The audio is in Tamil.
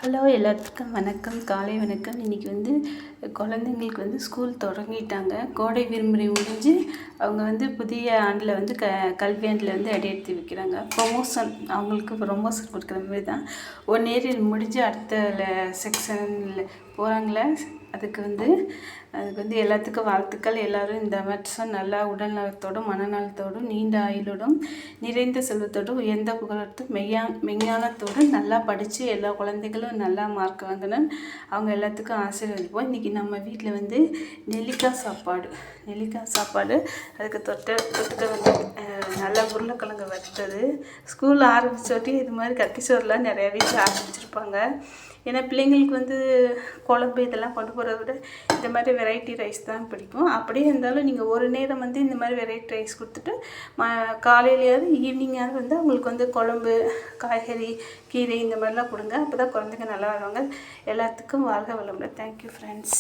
ஹலோ எல்லாத்துக்கும் வணக்கம், காலை வணக்கம். இன்றைக்கி குழந்தைங்களுக்கு ஸ்கூல் தொடங்கிட்டாங்க. கோடை விடுமுறை முடிஞ்சு அவங்க புதிய ஆண்டில் கல்வியாண்டில் அடியெடுத்து வைக்கிறாங்க. ப்ரொமோஷன் அவங்களுக்கு ப்ரொமோஷன் கொடுக்குற மாதிரி தான் 1 இயர் முடிஞ்சு அடுத்த செக்ஷனில் போகிறாங்களே. அதுக்கு எல்லாத்துக்கும் வாழ்த்துக்கள். எல்லோரும் இந்த வருஷம் நல்லா உடல் நலத்தோடும் மனநலத்தோடும் நீண்ட ஆயுளோடும் நிறைந்த செல்வத்தோடும் உயர்ந்த புகழோடும் மெஞ்ஞானத்தோடும் நல்லா படித்து எல்லா குழந்தைகளும் நல்லா மார்க் வாங்கணும். அவங்க எல்லாத்துக்கும் ஆசீர்வதிப்போம். இன்றைக்கி நம்ம வீட்டில் நெல்லிக்காய் சாப்பாடு அதுக்கு தொட்டுக்க நல்லா உருளைக்கிழங்கு வறுத்தது. ஸ்கூல் ஆரம்பிச்சோட்டி இது மாதிரி கட்டி சோறுலாம் நிறையா வீட்டில் ஆரம்பிச்சிருப்பாங்க. ஏன்னா பிள்ளைங்களுக்கு குழம்பு இதெல்லாம் கொண்டு போகிறத விட இந்த மாதிரி வெரைட்டி ரைஸ் தான் பிடிக்கும். அப்படியே இருந்தாலும் நீங்கள் ஒரு நேரம் இந்த மாதிரி வெரைட்டி ரைஸ் கொடுத்துட்டு காலையிலையாவது ஈவினிங்காவது அவங்களுக்கு குழம்பு, காய்கறி, கீரை இந்த மாதிரிலாம் கொடுங்க. அப்போ தான் குழந்தைங்க நல்லா வருவாங்க. எல்லாத்துக்கும் வாழ்க வளமுடன். Thank you friends.